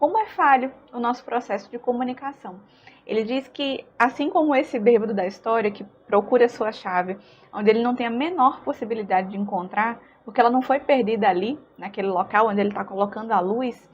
como é falho o nosso processo de comunicação. Ele diz que, assim como esse bêbado da história que procura a sua chave, onde ele não tem a menor possibilidade de encontrar, porque ela não foi perdida ali, naquele local onde ele está colocando a luz,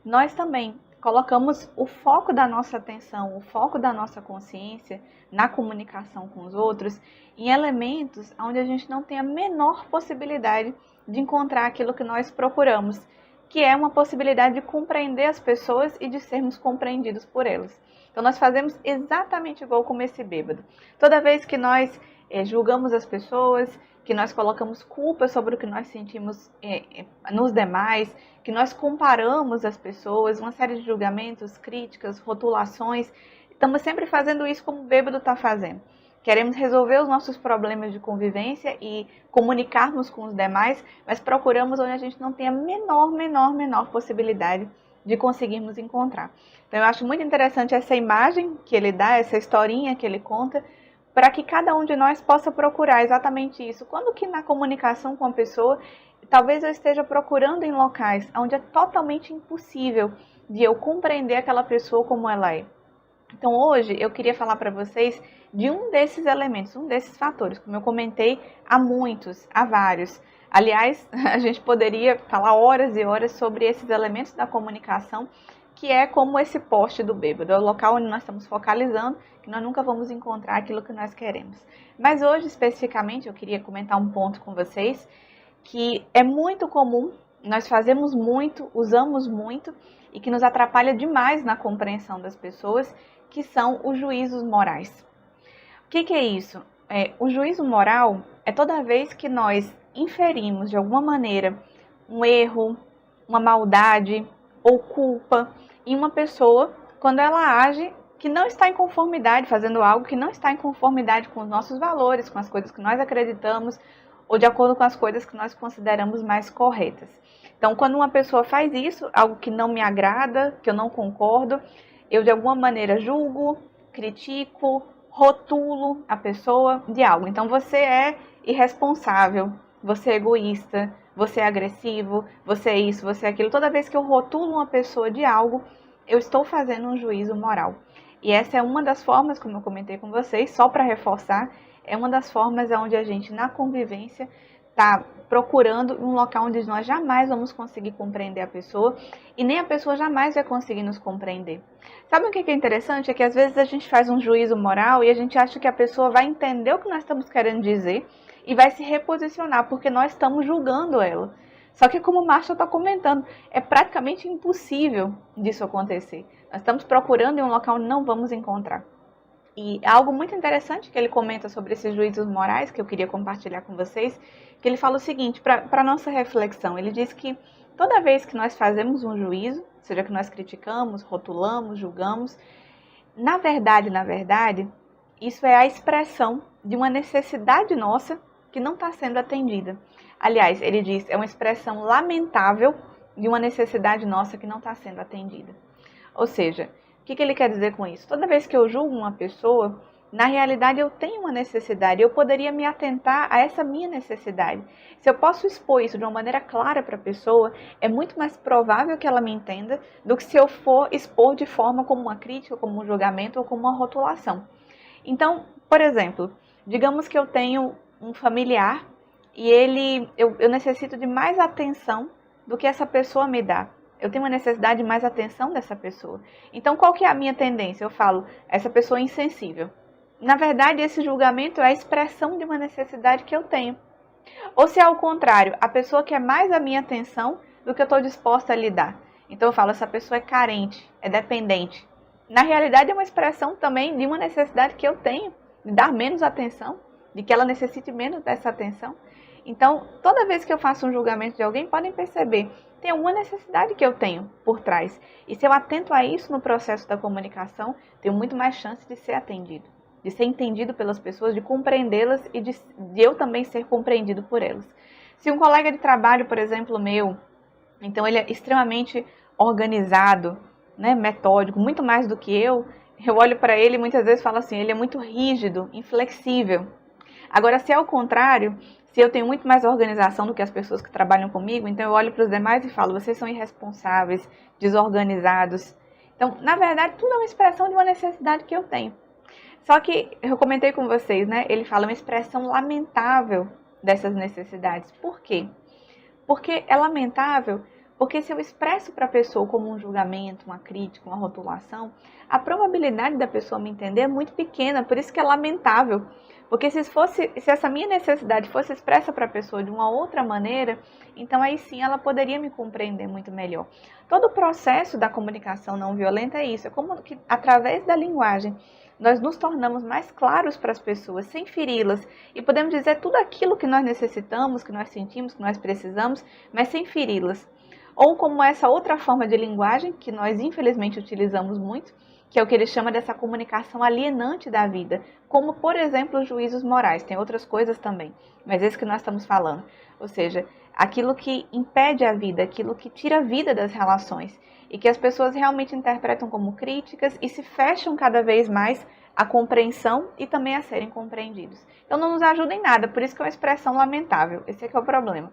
nós também colocamos o foco da nossa atenção, o foco da nossa consciência na comunicação com os outros, em elementos onde a gente não tem a menor possibilidade de encontrar aquilo que nós procuramos, que é uma possibilidade de compreender as pessoas e de sermos compreendidos por elas. Então nós fazemos exatamente igual como esse bêbado. Toda vez que nós julgamos as pessoas, que nós colocamos culpa sobre o que nós sentimos nos demais, que nós comparamos as pessoas, uma série de julgamentos, críticas, rotulações, estamos sempre fazendo isso como o bêbado está fazendo. Queremos resolver os nossos problemas de convivência e comunicarmos com os demais, mas procuramos onde a gente não tem a menor possibilidade de conseguirmos encontrar. Então eu acho muito interessante essa imagem que ele dá, essa historinha que ele conta, para que cada um de nós possa procurar exatamente isso. Quando que na comunicação com a pessoa, talvez eu esteja procurando em locais onde é totalmente impossível de eu compreender aquela pessoa como ela é. Então hoje eu queria falar para vocês de um desses elementos, um desses fatores. Como eu comentei, há muitos, há vários. Aliás, a gente poderia falar horas e horas sobre esses elementos da comunicação, que é como esse poste do bêbado, é o local onde nós estamos focalizando, que nós nunca vamos encontrar aquilo que nós queremos. Mas hoje, especificamente, eu queria comentar um ponto com vocês, que é muito comum, nós fazemos muito, usamos muito, e que nos atrapalha demais na compreensão das pessoas, que são os juízos morais. O que é isso? O juízo moral é toda vez que nós inferimos, de alguma maneira, um erro, uma maldade ou culpa em uma pessoa quando ela age que não está em conformidade, fazendo algo que não está em conformidade com os nossos valores, com as coisas que nós acreditamos ou de acordo com as coisas que nós consideramos mais corretas. Então, quando uma pessoa faz isso, algo que não me agrada, que eu não concordo, eu de alguma maneira julgo, critico, rotulo a pessoa de algo. Então, você é irresponsável, você é egoísta, você é agressivo, você é isso, você é aquilo. Toda vez que eu rotulo uma pessoa de algo, eu estou fazendo um juízo moral. E essa é uma das formas, como eu comentei com vocês, só para reforçar, é uma das formas onde a gente, na convivência, está procurando um local onde nós jamais vamos conseguir compreender a pessoa e nem a pessoa jamais vai conseguir nos compreender. Sabe o que é interessante? É que às vezes a gente faz um juízo moral e a gente acha que a pessoa vai entender o que nós estamos querendo dizer e vai se reposicionar porque nós estamos julgando ela. Só que como o Marshall está comentando, é praticamente impossível disso acontecer. Nós estamos procurando em um local onde não vamos encontrar. E algo muito interessante que ele comenta sobre esses juízos morais, que eu queria compartilhar com vocês, que ele fala o seguinte, para a nossa reflexão, ele diz que toda vez que nós fazemos um juízo, seja que nós criticamos, rotulamos, julgamos, na verdade, isso é a expressão de uma necessidade nossa que não está sendo atendida. Aliás, ele diz, é uma expressão lamentável de uma necessidade nossa que não está sendo atendida. Ou seja, o que ele quer dizer com isso? Toda vez que eu julgo uma pessoa, na realidade eu tenho uma necessidade, eu poderia me atentar a essa minha necessidade. Se eu posso expor isso de uma maneira clara para a pessoa, é muito mais provável que ela me entenda do que se eu for expor de forma como uma crítica, como um julgamento ou como uma rotulação. Então, por exemplo, digamos que eu tenho um familiar e eu necessito de mais atenção do que essa pessoa me dá. Eu tenho uma necessidade de mais atenção dessa pessoa. Então, qual que é a minha tendência? Eu falo, essa pessoa é insensível. Na verdade, esse julgamento é a expressão de uma necessidade que eu tenho. Ou se é ao contrário, a pessoa quer mais a minha atenção do que eu estou disposta a lhe dar. Então, eu falo, essa pessoa é carente, é dependente. Na realidade, é uma expressão também de uma necessidade que eu tenho, de dar menos atenção, de que ela necessite menos dessa atenção. Então, toda vez que eu faço um julgamento de alguém, podem perceber, tem alguma necessidade que eu tenho por trás. E se eu atento a isso no processo da comunicação, tenho muito mais chance de ser atendido, de ser entendido pelas pessoas, de compreendê-las e de eu também ser compreendido por elas. Se um colega de trabalho, por exemplo, meu, então ele é extremamente organizado, né, metódico, muito mais do que eu olho para ele e muitas vezes falo assim, ele é muito rígido, inflexível. Agora, se é o contrário, Se eu tenho muito mais organização do que as pessoas que trabalham comigo, então eu olho para os demais e falo, vocês são irresponsáveis, desorganizados. Então, na verdade, tudo é uma expressão de uma necessidade que eu tenho. Só que, eu comentei com vocês, né? Ele fala uma expressão lamentável dessas necessidades. Por quê? Porque é lamentável, porque se eu expresso para a pessoa como um julgamento, uma crítica, uma rotulação, a probabilidade da pessoa me entender é muito pequena, por isso que é lamentável. Porque se essa minha necessidade fosse expressa para a pessoa de uma outra maneira, então aí sim ela poderia me compreender muito melhor. Todo o processo da comunicação não violenta é isso, é como que através da linguagem nós nos tornamos mais claros para as pessoas, sem feri-las, e podemos dizer tudo aquilo que nós necessitamos, que nós sentimos, que nós precisamos, mas sem feri-las. Ou como essa outra forma de linguagem, que nós infelizmente utilizamos muito, que é o que ele chama dessa comunicação alienante da vida, como, por exemplo, os juízos morais. Tem outras coisas também, mas esse que nós estamos falando. Ou seja, aquilo que impede a vida, aquilo que tira a vida das relações, e que as pessoas realmente interpretam como críticas e se fecham cada vez mais à compreensão e também a serem compreendidos. Então não nos ajuda em nada, por isso que é uma expressão lamentável. Esse é que é o problema.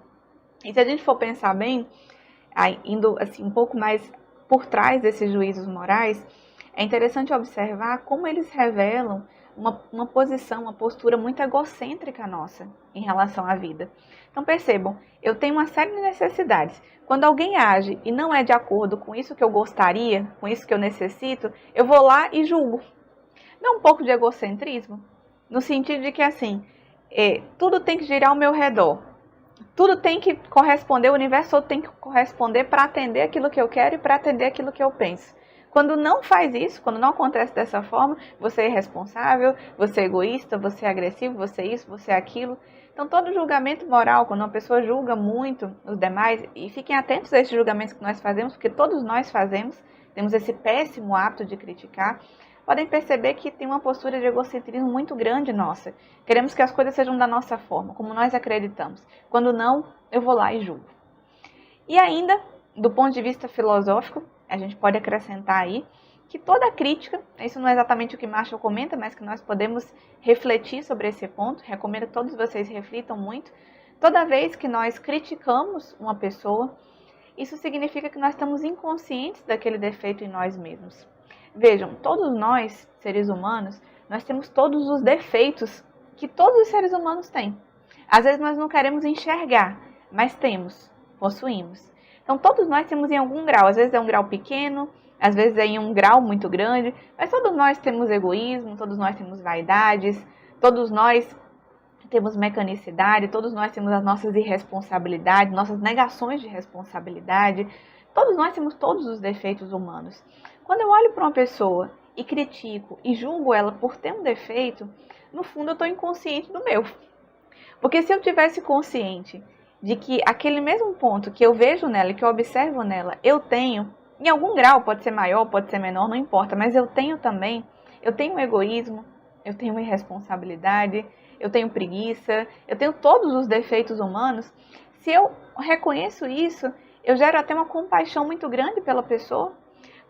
E se a gente for pensar bem, indo assim, um pouco mais por trás desses juízos morais, é interessante observar como eles revelam uma posição, uma postura muito egocêntrica nossa em relação à vida. Então percebam, eu tenho uma série de necessidades. Quando alguém age e não é de acordo com isso que eu gostaria, com isso que eu necessito, eu vou lá e julgo. Não é um pouco de egocentrismo? No sentido de que assim, tudo tem que girar ao meu redor. Tudo tem que corresponder, o universo todo tem que corresponder para atender aquilo que eu quero e para atender aquilo que eu penso. Quando não faz isso, quando não acontece dessa forma, você é irresponsável, você é egoísta, você é agressivo, você é isso, você é aquilo. Então, todo julgamento moral, quando uma pessoa julga muito os demais, e fiquem atentos a esses julgamentos que nós fazemos, porque todos nós fazemos, temos esse péssimo hábito de criticar, podem perceber que tem uma postura de egocentrismo muito grande nossa. Queremos que as coisas sejam da nossa forma, como nós acreditamos. Quando não, eu vou lá e julgo. E ainda, do ponto de vista filosófico, a gente pode acrescentar aí que toda crítica, isso não é exatamente o que Marshall comenta, mas que nós podemos refletir sobre esse ponto, recomendo que todos vocês reflitam muito. Toda vez que nós criticamos uma pessoa, isso significa que nós estamos inconscientes daquele defeito em nós mesmos. Vejam, todos nós, seres humanos, nós temos todos os defeitos que todos os seres humanos têm. Às vezes nós não queremos enxergar, mas temos, possuímos. Então todos nós temos em algum grau, às vezes é um grau pequeno, às vezes é em um grau muito grande, mas todos nós temos egoísmo, todos nós temos vaidades, todos nós temos mecanicidade, todos nós temos as nossas irresponsabilidades, nossas negações de responsabilidade, todos nós temos todos os defeitos humanos. Quando eu olho para uma pessoa e critico e julgo ela por ter um defeito, no fundo eu estou inconsciente do meu. Porque se eu tivesse consciente de que aquele mesmo ponto que eu vejo nela e que eu observo nela, eu tenho, em algum grau, pode ser maior, pode ser menor, não importa, mas eu tenho também, eu tenho egoísmo, eu tenho irresponsabilidade, eu tenho preguiça, eu tenho todos os defeitos humanos. Se eu reconheço isso, eu gero até uma compaixão muito grande pela pessoa,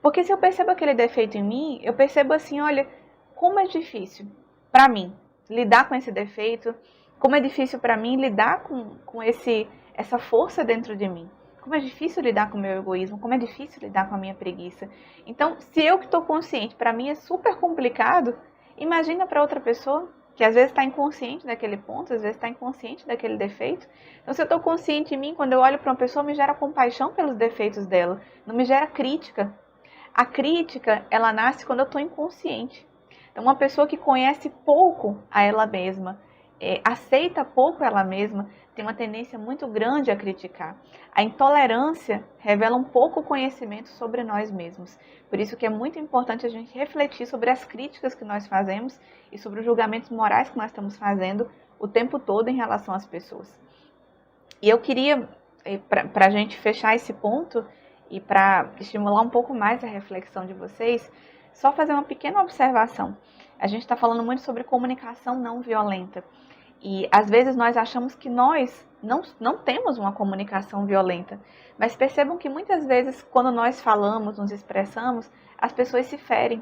porque se eu percebo aquele defeito em mim, eu percebo assim, olha, como é difícil para mim lidar com esse defeito, como é difícil para mim lidar com essa força dentro de mim. Como é difícil lidar com o meu egoísmo, como é difícil lidar com a minha preguiça. Então, se eu que estou consciente, para mim é super complicado, imagina para outra pessoa que às vezes está inconsciente daquele ponto, às vezes está inconsciente daquele defeito. Então, se eu estou consciente em mim, quando eu olho para uma pessoa, me gera compaixão pelos defeitos dela, não me gera crítica. A crítica, ela nasce quando eu estou inconsciente. Então, uma pessoa que conhece pouco a ela mesma, aceita pouco ela mesma, tem uma tendência muito grande a criticar. A intolerância revela um pouco conhecimento sobre nós mesmos. Por isso que é muito importante a gente refletir sobre as críticas que nós fazemos e sobre os julgamentos morais que nós estamos fazendo o tempo todo em relação às pessoas. E eu queria, para a gente fechar esse ponto e para estimular um pouco mais a reflexão de vocês, só fazer uma pequena observação. A gente está falando muito sobre comunicação não violenta. E às vezes nós achamos que nós não temos uma comunicação violenta. Mas percebam que muitas vezes quando nós falamos, nos expressamos, as pessoas se ferem.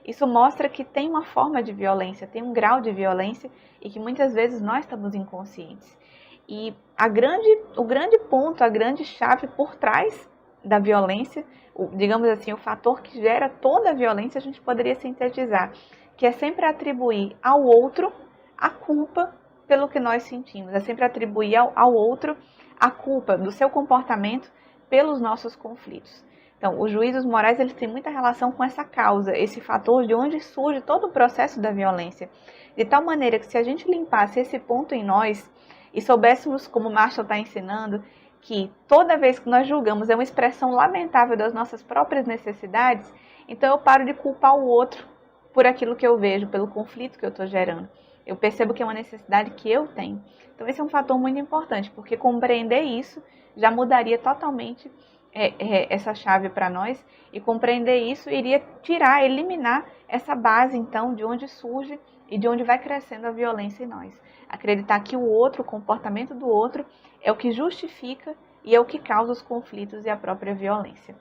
Isso mostra que tem uma forma de violência, tem um grau de violência e que muitas vezes nós estamos inconscientes. E o grande ponto, a grande chave por trás da violência, digamos assim, o fator que gera toda a violência, a gente poderia sintetizar, que é sempre atribuir ao outro a culpa pelo que nós sentimos, é sempre atribuir ao outro a culpa do seu comportamento pelos nossos conflitos. Então, os juízos morais, eles têm muita relação com essa causa, esse fator de onde surge todo o processo da violência. De tal maneira que se a gente limpasse esse ponto em nós e soubéssemos, como o Marshall está ensinando, que toda vez que nós julgamos é uma expressão lamentável das nossas próprias necessidades, então eu paro de culpar o outro por aquilo que eu vejo, pelo conflito que eu estou gerando. Eu percebo que é uma necessidade que eu tenho. Então esse é um fator muito importante, porque compreender isso já mudaria totalmente essa chave para nós, e compreender isso iria tirar, eliminar essa base então de onde surge e de onde vai crescendo a violência em nós. Acreditar que o outro, o comportamento do outro, é o que justifica e é o que causa os conflitos e a própria violência.